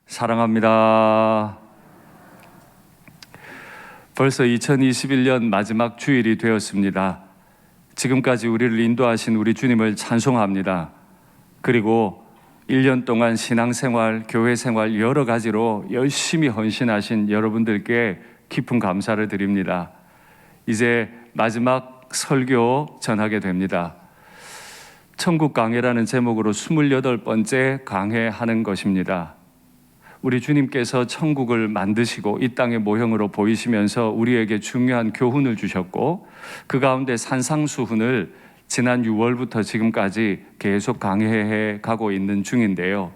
사랑합니다. 벌써 2021년 마지막 주일이 되었습니다. 지금까지 우리를 인도하신 우리 주님을 찬송합니다. 그리고 1년 동안 신앙생활, 교회생활 여러 가지로 열심히 헌신하신 여러분들께 깊은 감사를 드립니다. 이제 마지막 설교 전하게 됩니다. 천국 강해라는 제목으로 28번째 강해하는 것입니다. 우리 주님께서 천국을 만드시고 이 땅의 모형으로 보이시면서 우리에게 중요한 교훈을 주셨고, 그 가운데 산상수훈을 지난 6월부터 지금까지 계속 강해해 가고 있는 중인데요.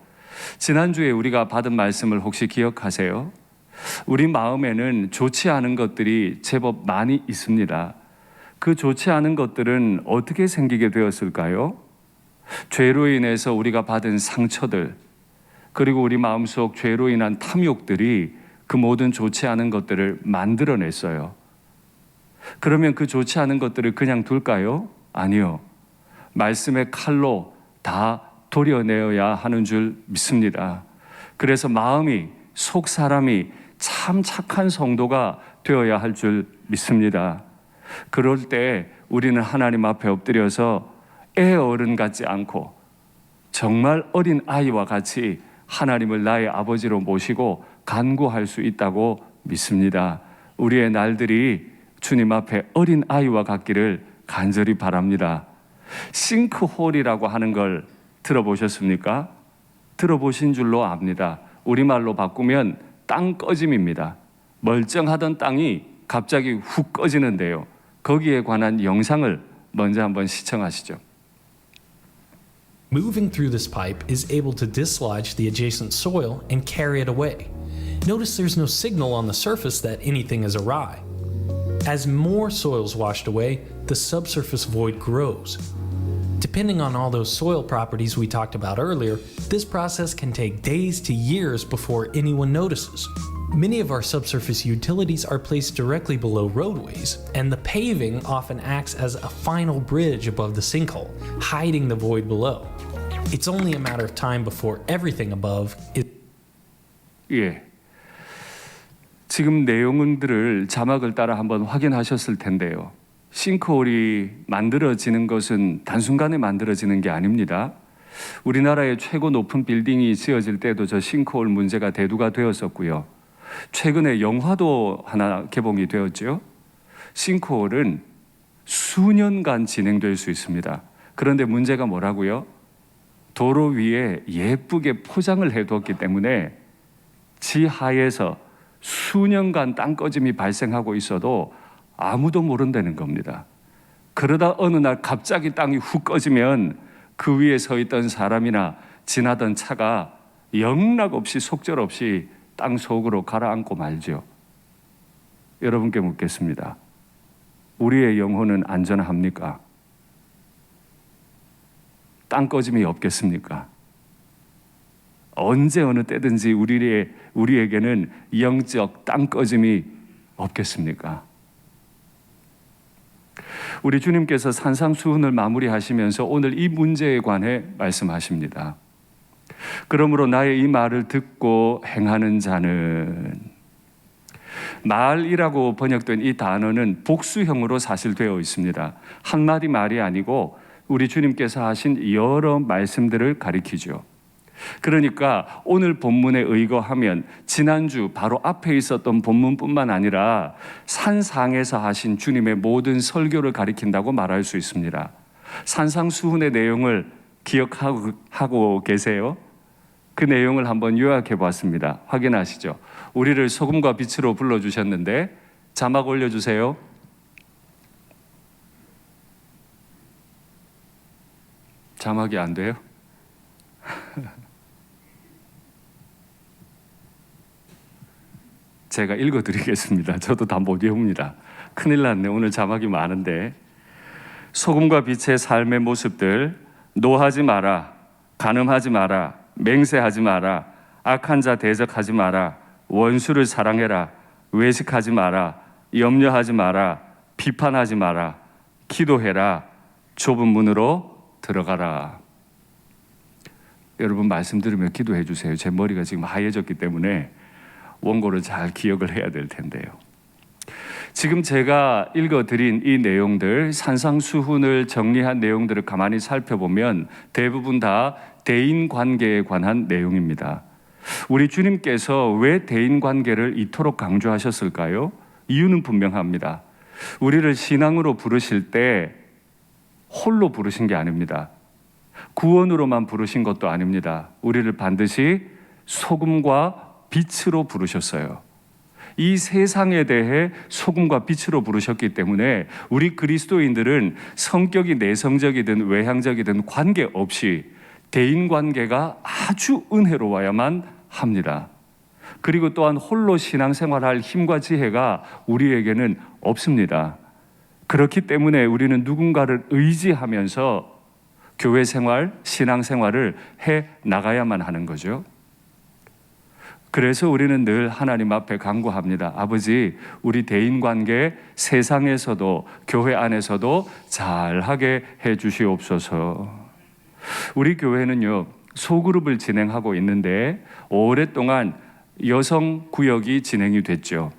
지난주에 우리가 받은 말씀을 혹시 기억하세요? 우리 마음에는 좋지 않은 것들이 제법 많이 있습니다. 그 좋지 않은 것들은 어떻게 생기게 되었을까요? 죄로 인해서 우리가 받은 상처들, 그리고 우리 마음속 죄로 인한 탐욕들이 그 모든 좋지 않은 것들을 만들어냈어요. 그러면 그 좋지 않은 것들을 그냥 둘까요? 아니요. 말씀의 칼로 다 도려내어야 하는 줄 믿습니다. 그래서 마음이, 속 사람이 참 착한 성도가 되어야 할 줄 믿습니다. 그럴 때 우리는 하나님 앞에 엎드려서 애 어른 같지 않고 정말 어린 아이와 같이 하나님을 나의 아버지로 모시고 간구할 수 있다고 믿습니다. 우리의 날들이 주님 앞에 어린 아이와 같기를 간절히 바랍니다. 싱크홀이라고 하는 걸 들어보셨습니까? 들어보신 줄로 압니다. 우리말로 바꾸면 땅 꺼짐입니다. 멀쩡하던 땅이 갑자기 훅 꺼지는데요. 거기에 관한 영상을 먼저 한번 시청하시죠. Moving through this pipe is able to dislodge the adjacent soil and carry it away. Notice there's no signal on the surface that anything is awry. As more soil is washed away, the subsurface void grows. Depending on all those soil properties we talked about earlier, this process can take days to years before anyone notices. Many of our subsurface utilities are placed directly below roadways, and the paving often acts as a final bridge above the sinkhole, hiding the void below. It's only a matter of time before everything above is... 예. 지금 내용들을 자막을 따라 한번 확인하셨을 텐데요. 싱크홀이 만들어지는 것은 단순간에 만들어지는 게 아닙니다. 우리나라의 최고 높은 빌딩이 지어질 때도 저 싱크홀 문제가 대두가 되었었고요. 최근에 영화도 하나 개봉이 되었죠. 싱크홀은 수년간 진행될 수 있습니다. 그런데 문제가 뭐라고요? 도로 위에 예쁘게 포장을 해두었기 때문에 지하에서 수년간 땅 꺼짐이 발생하고 있어도 아무도 모른다는 겁니다. 그러다 어느 날 갑자기 땅이 훅 꺼지면 그 위에 서 있던 사람이나 지나던 차가 영락없이 속절없이 땅 속으로 가라앉고 말죠. 여러분께 묻겠습니다. 우리의 영혼은 안전합니까? 땅 꺼짐이 없겠습니까? 언제 어느 때든지 우리에게는 영적 땅 꺼짐이 없겠습니까? 우리 주님께서 산상수훈을 마무리하시면서 오늘 이 문제에 관해 말씀하십니다. 그러므로 나의 이 말을 듣고 행하는 자는, 말이라고 번역된 이 단어는 복수형으로 사실 되어 있습니다. 한마디 말이 아니고 우리 주님께서 하신 여러 말씀들을 가리키죠. 그러니까 오늘 본문에 의거하면 지난주 바로 앞에 있었던 본문뿐만 아니라 산상에서 하신 주님의 모든 설교를 가리킨다고 말할 수 있습니다. 산상수훈의 내용을 기억하고 계세요? 그 내용을 한번 요약해 봤습니다. 확인하시죠. 우리를 소금과 빛으로 불러주셨는데 자막 올려주세요. 자막이 안 돼요? 제가 읽어드리겠습니다. 저도 다 못 외웁니다. 큰일 났네. 오늘 자막이 많은데. 소금과 빛의 삶의 모습들, 노하지 마라, 간음하지 마라, 맹세하지 마라, 악한 자 대적하지 마라, 원수를 사랑해라, 외식하지 마라, 염려하지 마라, 비판하지 마라, 기도해라, 좁은 문으로 들어가라. 여러분 말씀 들으며 기도해 주세요. 제 머리가 지금 하얘졌기 때문에 원고를 잘 기억을 해야 될 텐데요. 지금 제가 읽어드린 이 내용들, 산상수훈을 정리한 내용들을 가만히 살펴보면 대부분 다 대인관계에 관한 내용입니다. 우리 주님께서 왜 대인관계를 이토록 강조하셨을까요? 이유는 분명합니다. 우리를 신앙으로 부르실 때 홀로 부르신 게 아닙니다. 구원으로만 부르신 것도 아닙니다. 우리를 반드시 소금과 빛으로 부르셨어요. 이 세상에 대해 소금과 빛으로 부르셨기 때문에 우리 그리스도인들은 성격이 내성적이든 외향적이든 관계없이 대인관계가 아주 은혜로워야만 합니다. 그리고 또한 홀로 신앙생활할 힘과 지혜가 우리에게는 없습니다. 그렇기 때문에 우리는 누군가를 의지하면서 교회 생활, 신앙 생활을 해 나가야만 하는 거죠. 그래서 우리는 늘 하나님 앞에 간구합니다. 아버지, 우리 대인관계 세상에서도 교회 안에서도 잘하게 해 주시옵소서. 우리 교회는요, 소그룹을 진행하고 있는데 오랫동안 여성 구역이 진행이 됐죠.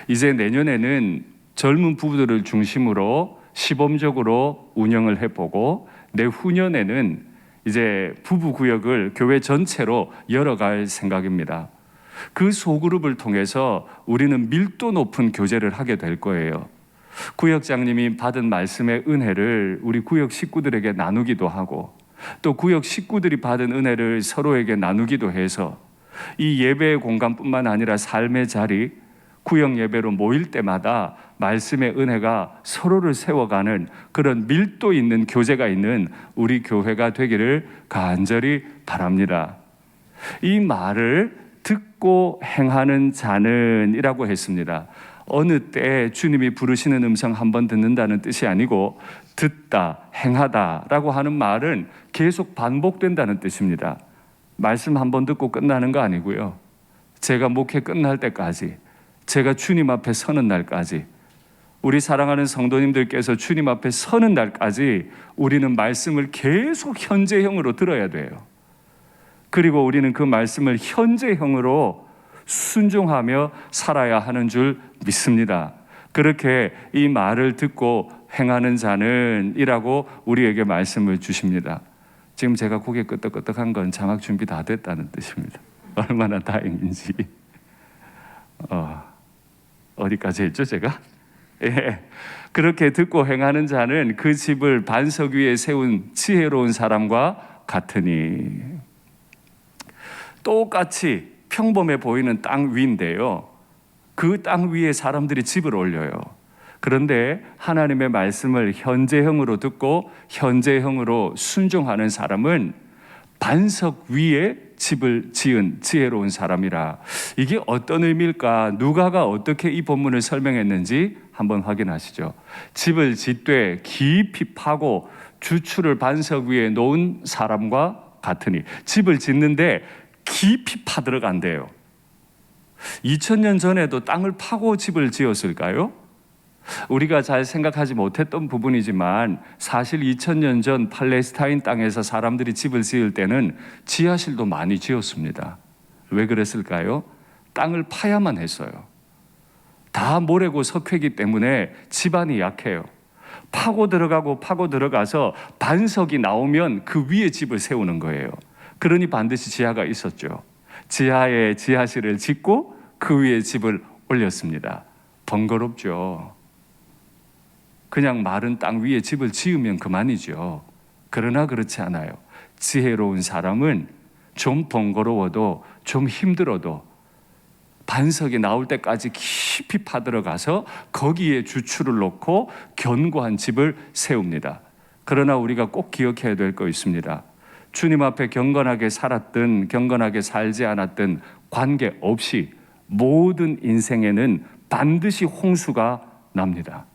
이제 내년에는 젊은 부부들을 중심으로 시범적으로 운영을 해보고 내후년에는 이제 부부 구역을 교회 전체로 열어갈 생각입니다. 그 소그룹을 통해서 우리는 밀도 높은 교제를 하게 될 거예요. 구역장님이 받은 말씀의 은혜를 우리 구역 식구들에게 나누기도 하고 또 구역 식구들이 받은 은혜를 서로에게 나누기도 해서 이 예배의 공간뿐만 아니라 삶의 자리, 구역 예배로 모일 때마다 말씀의 은혜가 서로를 세워가는 그런 밀도 있는 교제가 있는 우리 교회가 되기를 간절히 바랍니다. 이 말을 듣고 행하는 자는 이라고 했습니다. 어느 때 주님이 부르시는 음성 한번 듣는다는 뜻이 아니고 듣다, 행하다 라고 하는 말은 계속 반복된다는 뜻입니다. 말씀 한번 듣고 끝나는 거 아니고요. 제가 목회 끝날 때까지, 제가 주님 앞에 서는 날까지, 우리 사랑하는 성도님들께서 주님 앞에 서는 날까지 우리는 말씀을 계속 현재형으로 들어야 돼요. 그리고 우리는 그 말씀을 현재형으로 순종하며 살아야 하는 줄 믿습니다. 그렇게 이 말을 듣고 행하는 자는 이라고 우리에게 말씀을 주십니다. 지금 제가 고개 끄덕끄덕한 건 장학 준비 다 됐다는 뜻입니다. 얼마나 다행인지. 어디까지 했죠 제가? 예. 그렇게 듣고 행하는 자는 그 집을 반석 위에 세운 지혜로운 사람과 같으니. 똑같이 평범해 보이는 땅 위인데요, 그 땅 위에 사람들이 집을 올려요. 그런데 하나님의 말씀을 현재형으로 듣고 현재형으로 순종하는 사람은 반석 위에 집을 지은 지혜로운 사람이라. 이게 어떤 의미일까? 누가가 어떻게 이 본문을 설명했는지 한번 확인하시죠. 집을 짓되 깊이 파고 주추를 반석 위에 놓은 사람과 같으니. 집을 짓는데 깊이 파들어간대요. 2000년 전에도 땅을 파고 집을 지었을까요? 우리가 잘 생각하지 못했던 부분이지만 사실 2000년 전 팔레스타인 땅에서 사람들이 집을 지을 때는 지하실도 많이 지었습니다. 왜 그랬을까요? 땅을 파야만 했어요. 다 모래고 석회이기 때문에 지반이 약해요. 파고 들어가서 반석이 나오면 그 위에 집을 세우는 거예요. 그러니 반드시 지하가 있었죠. 지하에 지하실을 짓고 그 위에 집을 올렸습니다. 번거롭죠. 그냥 마른 땅 위에 집을 지으면 그만이죠. 그러나 그렇지 않아요. 지혜로운 사람은 좀 번거로워도 좀 힘들어도 반석이 나올 때까지 깊이 파들어가서 거기에 주추를 놓고 견고한 집을 세웁니다. 그러나 우리가 꼭 기억해야 될 거 있습니다. 주님 앞에 경건하게 살았든 경건하게 살지 않았든 관계없이 모든 인생에는 반드시 홍수가 납니다.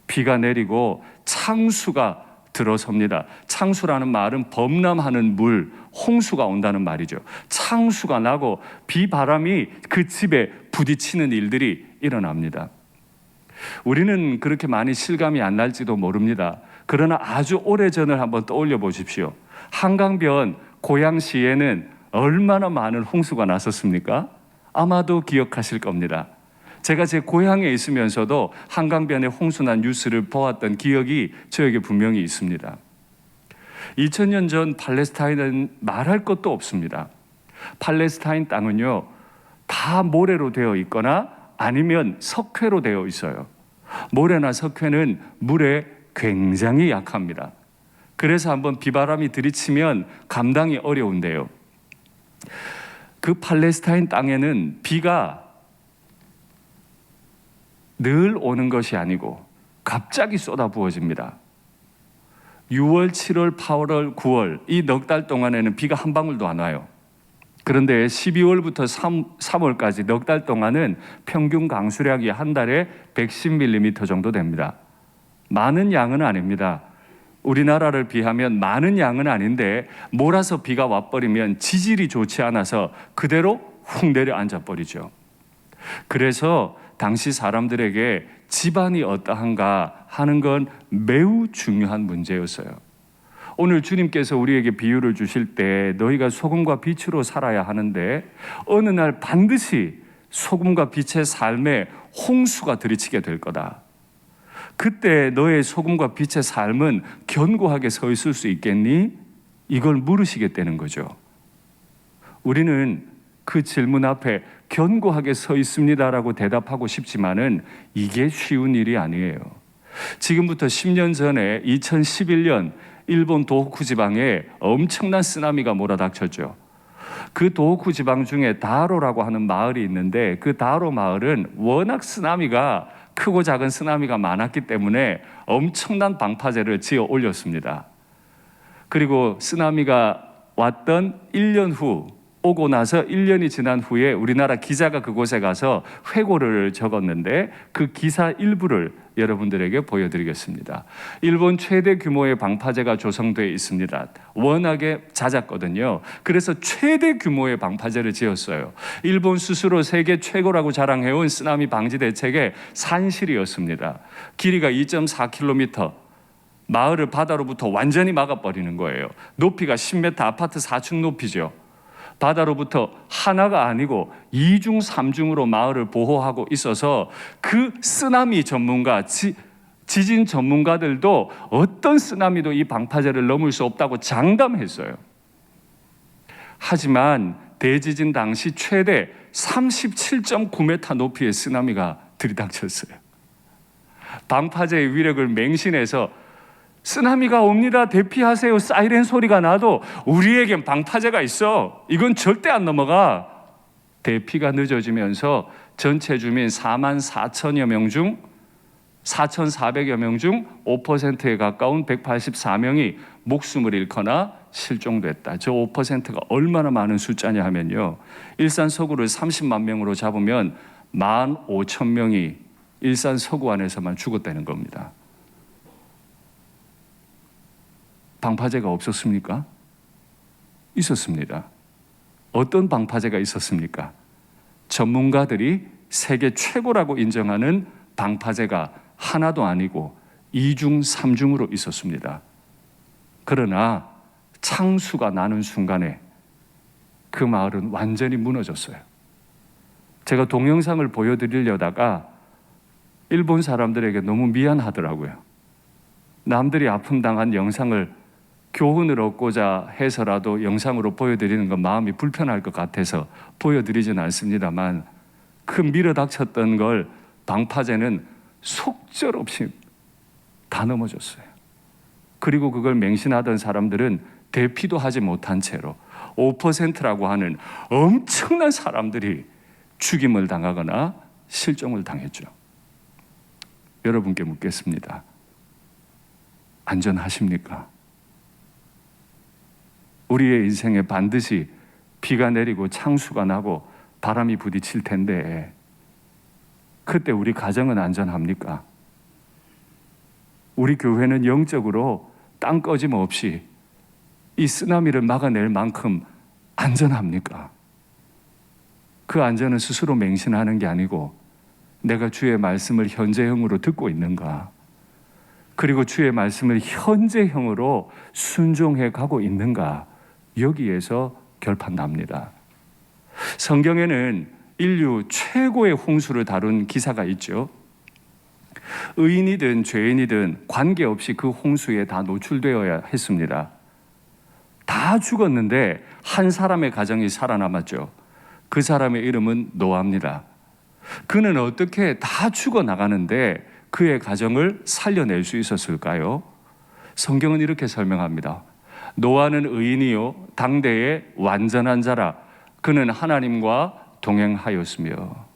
비가 내리고 창수가 들어섭니다. 창수라는 말은 범람하는 물, 홍수가 온다는 말이죠. 창수가 나고 비바람이 그 집에 부딪히는 일들이 일어납니다. 우리는 그렇게 많이 실감이 안 날지도 모릅니다. 그러나 아주 오래전을 한번 떠올려 보십시오. 한강변 고양시에는 얼마나 많은 홍수가 났었습니까? 아마도 기억하실 겁니다. 제가 제 고향에 있으면서도 한강변에 홍수난 뉴스를 보았던 기억이 저에게 분명히 있습니다. 2000년 전 팔레스타인은 말할 것도 없습니다. 팔레스타인 땅은요, 다 모래로 되어 있거나 아니면 석회로 되어 있어요. 모래나 석회는 물에 굉장히 약합니다. 그래서 한번 비바람이 들이치면 감당이 어려운데요. 그 팔레스타인 땅에는 비가 늘 오는 것이 아니고 갑자기 쏟아부어집니다. 6월, 7월, 8월, 9월 이 넉 달 동안에는 비가 한 방울도 안 와요. 그런데 12월부터 3월까지 넉 달 동안은 평균 강수량이 한 달에 110mm 정도 됩니다. 많은 양은 아닙니다. 우리나라를 비하면 많은 양은 아닌데 몰아서 비가 와버리면 지질이 좋지 않아서 그대로 훅 내려앉아 버리죠. 그래서 당시 사람들에게 집안이 어떠한가 하는 건 매우 중요한 문제였어요. 오늘 주님께서 우리에게 비유를 주실 때 너희가 소금과 빛으로 살아야 하는데 어느 날 반드시 소금과 빛의 삶에 홍수가 들이치게 될 거다. 그때 너의 소금과 빛의 삶은 견고하게 서 있을 수 있겠니? 이걸 물으시겠다는 거죠. 우리는 그 질문 앞에 견고하게 서 있습니다라고 대답하고 싶지만은 이게 쉬운 일이 아니에요. 지금부터 10년 전에 2011년 일본 도호쿠 지방에 엄청난 쓰나미가 몰아닥쳤죠. 그 도호쿠 지방 중에 다로라고 하는 마을이 있는데 그 다로 마을은 워낙 쓰나미가 크고 작은 쓰나미가 많았기 때문에 엄청난 방파제를 지어 올렸습니다. 그리고 쓰나미가 왔던 1년 후, 오고 나서 1년이 지난 후에 우리나라 기자가 그곳에 가서 회고를 적었는데 그 기사 일부를 여러분들에게 보여드리겠습니다. 일본 최대 규모의 방파제가 조성되어 있습니다. 워낙에 잦았거든요. 그래서 최대 규모의 방파제를 지었어요. 일본 스스로 세계 최고라고 자랑해온 쓰나미 방지 대책의 산실이었습니다. 길이가 2.4km, 마을을 바다로부터 완전히 막아버리는 거예요. 높이가 10m, 아파트 4층 높이죠. 바다로부터 하나가 아니고 2중, 3중으로 마을을 보호하고 있어서 그 쓰나미 전문가, 지진 전문가들도 어떤 쓰나미도 이 방파제를 넘을 수 없다고 장담했어요. 하지만 대지진 당시 최대 37.9m 높이의 쓰나미가 들이닥쳤어요. 방파제의 위력을 맹신해서 쓰나미가 옵니다. 대피하세요. 사이렌 소리가 나도 우리에겐 방파제가 있어. 이건 절대 안 넘어가. 대피가 늦어지면서 전체 주민 44,000여 명 중 4,400여 명 중 5%에 가까운 184명이 목숨을 잃거나 실종됐다. 저 5%가 얼마나 많은 숫자냐 하면요. 일산 서구를 30만 명으로 잡으면 15,000명이 일산 서구 안에서만 죽었다는 겁니다. 방파제가 없었습니까? 있었습니다. 어떤 방파제가 있었습니까? 전문가들이 세계 최고라고 인정하는 방파제가 하나도 아니고 2중, 3중으로 있었습니다. 그러나 창수가 나는 순간에 그 마을은 완전히 무너졌어요. 제가 동영상을 보여드리려다가 일본 사람들에게 너무 미안하더라고요. 남들이 아픔 당한 영상을 교훈을 얻고자 해서라도 영상으로 보여드리는 건 마음이 불편할 것 같아서 보여드리진 않습니다만 그 밀어닥쳤던 걸 방파제는 속절없이 다 넘어졌어요. 그리고 그걸 맹신하던 사람들은 대피도 하지 못한 채로 5%라고 하는 엄청난 사람들이 죽임을 당하거나 실종을 당했죠. 여러분께 묻겠습니다. 안전하십니까? 우리의 인생에 반드시 비가 내리고 창수가 나고 바람이 부딪힐 텐데 그때 우리 가정은 안전합니까? 우리 교회는 영적으로 땅 꺼짐 없이 이 쓰나미를 막아낼 만큼 안전합니까? 그 안전은 스스로 맹신하는 게 아니고 내가 주의 말씀을 현재형으로 듣고 있는가? 그리고 주의 말씀을 현재형으로 순종해 가고 있는가? 여기에서 결판납니다. 성경에는 인류 최고의 홍수를 다룬 기사가 있죠. 의인이든 죄인이든 관계없이 그 홍수에 다 노출되어야 했습니다. 다 죽었는데 한 사람의 가정이 살아남았죠. 그 사람의 이름은 노아입니다. 그는 어떻게 다 죽어나가는데 그의 가정을 살려낼 수 있었을까요? 성경은 이렇게 설명합니다. 노아는 의인이요 당대의 완전한 자라. 그는 하나님과 동행하였으며.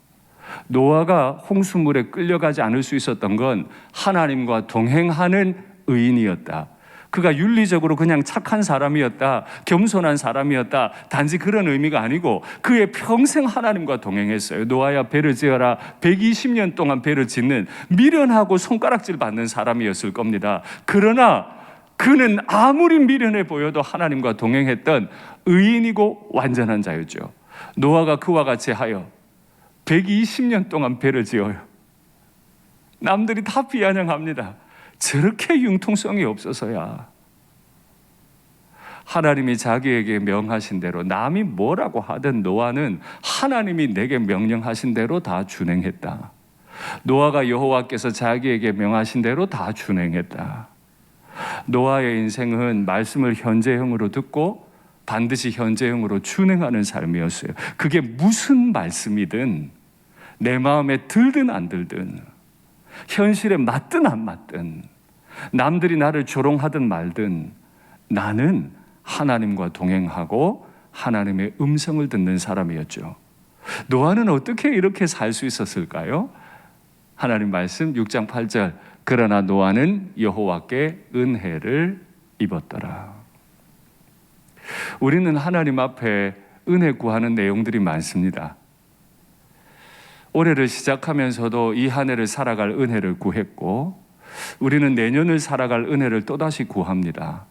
노아가 홍수물에 끌려가지 않을 수 있었던 건 하나님과 동행하는 의인이었다. 그가 윤리적으로 그냥 착한 사람이었다, 겸손한 사람이었다, 단지 그런 의미가 아니고 그의 평생 하나님과 동행했어요. 노아야 배를 지어라. 120년 동안 배를 짓는 미련하고 손가락질 받는 사람이었을 겁니다. 그러나 그는 아무리 미련해 보여도 하나님과 동행했던 의인이고 완전한 자였죠. 노아가 그와 같이 하여 120년 동안 배를 지어요. 남들이 다 비아냥합니다. 저렇게 융통성이 없어서야. 하나님이 자기에게 명하신 대로 남이 뭐라고 하든 노아는 하나님이 내게 명령하신 대로 다 준행했다. 노아가 여호와께서 자기에게 명하신 대로 다 준행했다. 노아의 인생은 말씀을 현재형으로 듣고 반드시 현재형으로 준행하는 삶이었어요. 그게 무슨 말씀이든 내 마음에 들든 안 들든 현실에 맞든 안 맞든 남들이 나를 조롱하든 말든 나는 하나님과 동행하고 하나님의 음성을 듣는 사람이었죠. 노아는 어떻게 이렇게 살 수 있었을까요? 하나님 말씀 6장 8절 그러나 노아는 여호와께 은혜를 입었더라. 우리는 하나님 앞에 은혜 구하는 내용들이 많습니다. 올해를 시작하면서도 이 한 해를 살아갈 은혜를 구했고 우리는 내년을 살아갈 은혜를 또다시 구합니다.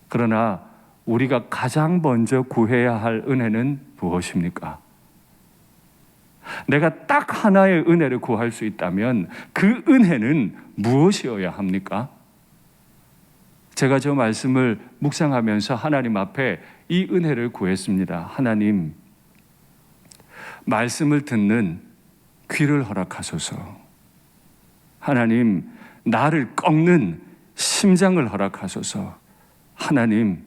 그러나 우리가 가장 먼저 구해야 할 은혜는 무엇입니까? 내가 딱 하나의 은혜를 구할 수 있다면 그 은혜는 무엇이어야 합니까? 제가 저 말씀을 묵상하면서 하나님 앞에 이 은혜를 구했습니다. 하나님, 말씀을 듣는 귀를 허락하소서. 하나님, 나를 꺾는 심장을 허락하소서. 하나님,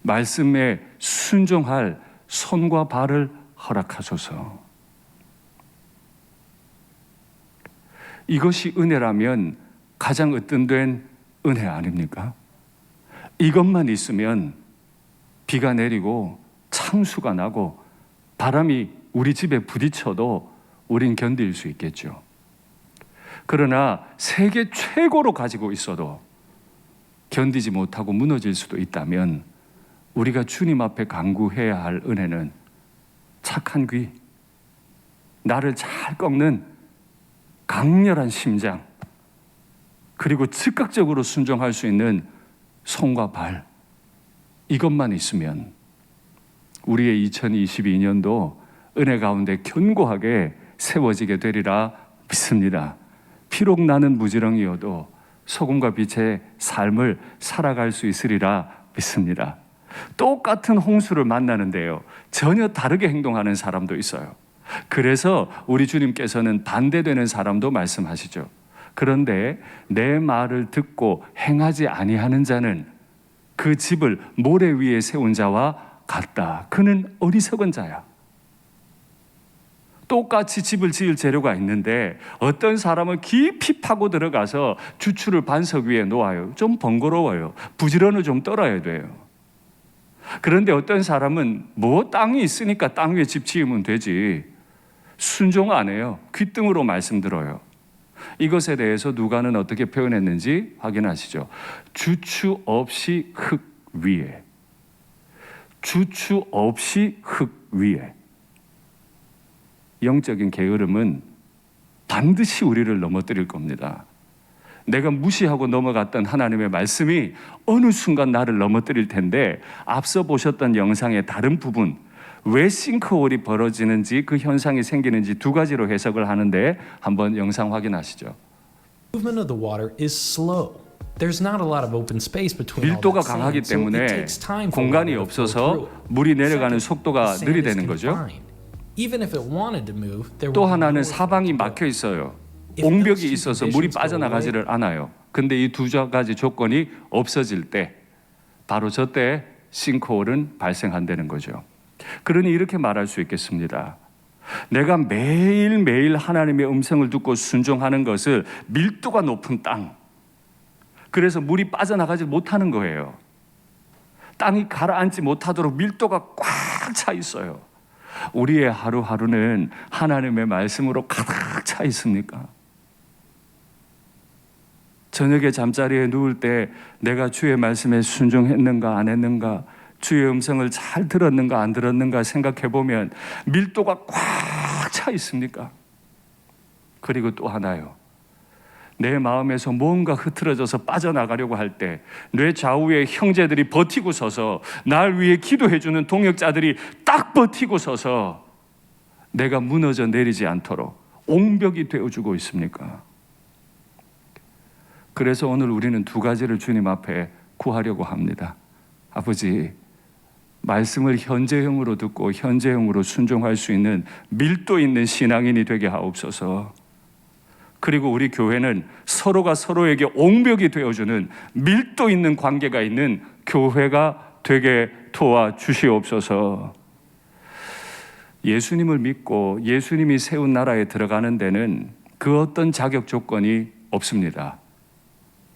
말씀에 순종할 손과 발을 허락하소서. 이것이 은혜라면 가장 으뜸된 은혜 아닙니까? 이것만 있으면 비가 내리고 창수가 나고 바람이 우리 집에 부딪혀도 우린 견딜 수 있겠죠. 그러나 세계 최고로 가지고 있어도 견디지 못하고 무너질 수도 있다면 우리가 주님 앞에 간구해야 할 은혜는 착한 귀, 나를 잘 꺾는 강렬한 심장, 그리고 즉각적으로 순종할 수 있는 손과 발, 이것만 있으면 우리의 2022년도 은혜 가운데 견고하게 세워지게 되리라 믿습니다. 비록 나는 무지렁이어도 소금과 빛의 삶을 살아갈 수 있으리라 믿습니다. 똑같은 홍수를 만나는데요, 전혀 다르게 행동하는 사람도 있어요. 그래서 우리 주님께서는 반대되는 사람도 말씀하시죠. 그런데 내 말을 듣고 행하지 아니하는 자는 그 집을 모래 위에 세운 자와 같다. 그는 어리석은 자야. 똑같이 집을 지을 재료가 있는데 어떤 사람은 깊이 파고 들어가서 주추를 반석 위에 놓아요. 좀 번거로워요. 부지런히 좀 떨어야 돼요. 그런데 어떤 사람은 뭐 땅이 있으니까 땅 위에 집 지으면 되지. 순종 안 해요. 귓등으로 말씀 들어요. 이것에 대해서 누가는 어떻게 표현했는지 확인하시죠. 주추 없이 흙 위에. 주추 없이 흙 위에. 영적인 게으름은 반드시 우리를 넘어뜨릴 겁니다. 내가 무시하고 넘어갔던 하나님의 말씀이 어느 순간 나를 넘어뜨릴 텐데, 앞서 보셨던 영상의 다른 부분, 왜 싱크홀이 벌어지는지, 그 현상이 생기는지 두 가지로 해석을 하는데 한번 영상 확인하시죠. Movement of the water is slow. There's not a lot of open space between all 밀도가 that sand, 강하기 so it 때문에 takes time for 공간이 water to flow 없어서 through. 물이 내려가는 Second, 속도가 the sand is 느리다는 거죠. confined. Even if it wanted to move, there 또 would be 하나는 nowhere for it 사방이 to go. 막혀 있어요. If those 옹벽이 two 있어서 물이 conditions go 빠져나가지를 않아요. 근데 이 두 가지 조건이 없어질 때 바로 저때 싱크홀은 발생한다는 거죠. 그러니 이렇게 말할 수 있겠습니다. 내가 매일매일 하나님의 음성을 듣고 순종하는 것을 밀도가 높은 땅, 그래서 물이 빠져나가지 못하는 거예요. 땅이 가라앉지 못하도록 밀도가 꽉 차 있어요. 우리의 하루하루는 하나님의 말씀으로 가득 차 있습니까? 저녁에 잠자리에 누울 때 내가 주의 말씀에 순종했는가 안 했는가, 주의 음성을 잘 들었는가 안 들었는가 생각해 보면 밀도가 꽉 차 있습니까? 그리고 또 하나요. 내 마음에서 뭔가 흐트러져서 빠져나가려고 할 때 뇌 좌우에 형제들이 버티고 서서 날 위해 기도해 주는 동역자들이 딱 버티고 서서 내가 무너져 내리지 않도록 옹벽이 되어주고 있습니까? 그래서 오늘 우리는 두 가지를 주님 앞에 구하려고 합니다. 아버지, 말씀을 현재형으로 듣고 현재형으로 순종할 수 있는 밀도 있는 신앙인이 되게 하옵소서. 그리고 우리 교회는 서로가 서로에게 옹벽이 되어주는 밀도 있는 관계가 있는 교회가 되게 도와주시옵소서. 예수님을 믿고 예수님이 세운 나라에 들어가는 데는 그 어떤 자격 조건이 없습니다.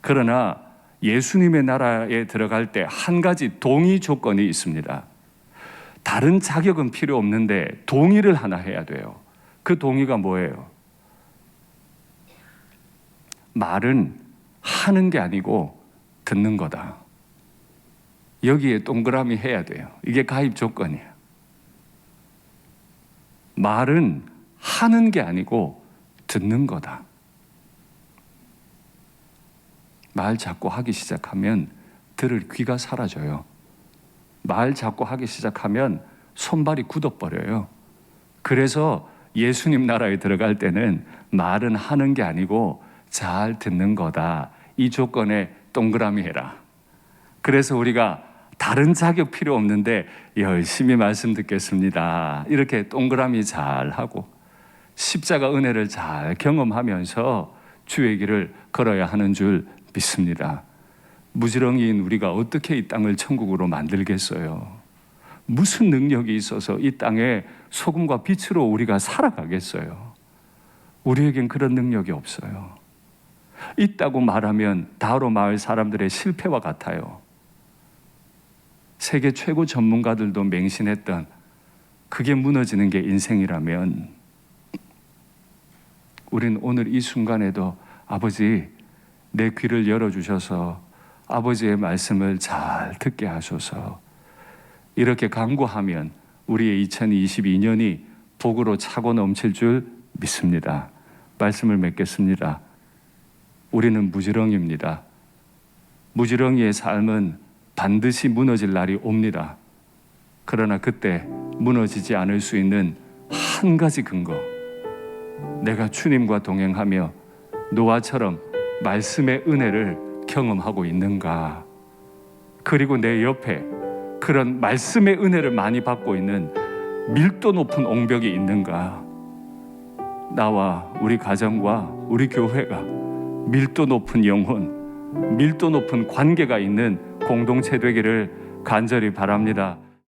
그러나 예수님의 나라에 들어갈 때 한 가지 동의 조건이 있습니다. 다른 자격은 필요 없는데 동의를 하나 해야 돼요. 그 동의가 뭐예요? 말은 하는 게 아니고 듣는 거다. 여기에 동그라미 해야 돼요. 이게 가입 조건이에요. 말은 하는 게 아니고 듣는 거다. 말 자꾸 하기 시작하면 들을 귀가 사라져요. 말 자꾸 하기 시작하면 손발이 굳어버려요. 그래서 예수님 나라에 들어갈 때는 말은 하는 게 아니고 잘 듣는 거다. 이 조건에 동그라미 해라. 그래서 우리가 다른 자격 필요 없는데 열심히 말씀 듣겠습니다. 이렇게 동그라미 잘 하고 십자가 은혜를 잘 경험하면서 주의 길을 걸어야 하는 줄 믿습니다. 무지렁이인 우리가 어떻게 이 땅을 천국으로 만들겠어요? 무슨 능력이 있어서 이 땅에 소금과 빛으로 우리가 살아가겠어요? 우리에겐 그런 능력이 없어요. 있다고 말하면 다로 마을 사람들의 실패와 같아요. 세계 최고 전문가들도 맹신했던 그게 무너지는 게 인생이라면 우린 오늘 이 순간에도 아버지 내 귀를 열어주셔서 아버지의 말씀을 잘 듣게 하소서. 이렇게 간구하면 우리의 2022년이 복으로 차고 넘칠 줄 믿습니다. 말씀을 맺겠습니다. 우리는 무지렁이입니다. 무지렁이의 삶은 반드시 무너질 날이 옵니다. 그러나 그때 무너지지 않을 수 있는 한 가지 근거, 내가 주님과 동행하며 노아처럼 말씀의 은혜를 경험하고 있는가? 그리고 내 옆에 그런 말씀의 은혜를 많이 받고 있는 밀도 높은 옹벽이 있는가? 나와 우리 가정과 우리 교회가 밀도 높은 영혼, 밀도 높은 관계가 있는 공동체 되기를 간절히 바랍니다.